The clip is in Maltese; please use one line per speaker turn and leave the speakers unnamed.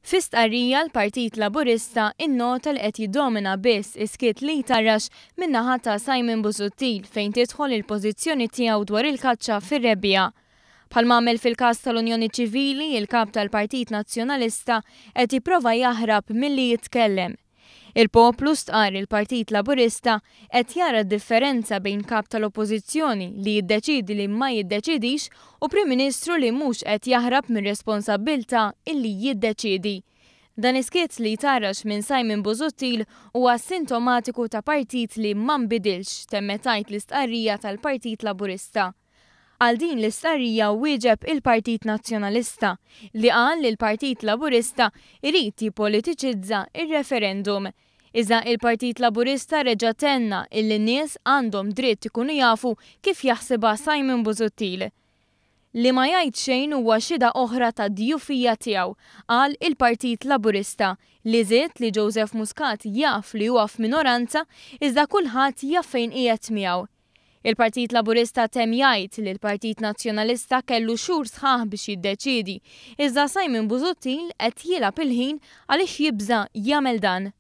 Fi stqarrija l-Partit Laburista innota li qed jiddomina biss iskiet li jtarrax min-naħa ta' Simon Busuttil fejn tidħol il-pożizzjoni tiegħu dwar il-kaċċa fir-rebbija. Bħalma għamel fil-każ tal-Unjoni Ċivili, il-kap tal-Partit Nazzjonalista qed jipprova jaħrab milli jitkellem. Il-poplu stqar il-Partit Laburista qed jara d-differenza bejn kap tal-Oppożizzjoni li jiddeċidi li ma jiddeċidix u Prim Ministru li mhux qed jaħrab mir-responsabbilta illi jiddeċidi. Dan iskiet li jtarrax minn Simon Busuttil huwa sintomatiku ta' partit li ma nbidilx temmetajt l-istqarrija tal-Partit Laburista. Għal din l-istqarrija wieġeb il-Partit Nazzjonalista li qal li l-Partit Laburista irid jippolitiċizza ir-referendum. Iżda il-Partit Laburista reġa' tenna illi n-nies għandhom dritt ikunu jafu kif jaħsibha Simon Busuttil. Li ma jgħid xejn huwa xhieda oħra ta' djufija tiegħu, qal il-Partit Laburista li żied li Joseph Muscat jaf li huwa f'minoranza iżda kulħadd jaf fejn qiegħed miegħu. Il-Partit Laburista temm jgħid li l-Partit Nazzjonalista kellu xhur sħaħ biex jiddeċiedi, iżda Simon Busuttil qed jilgħab il-ħin għaliex jibża jagħmel dan.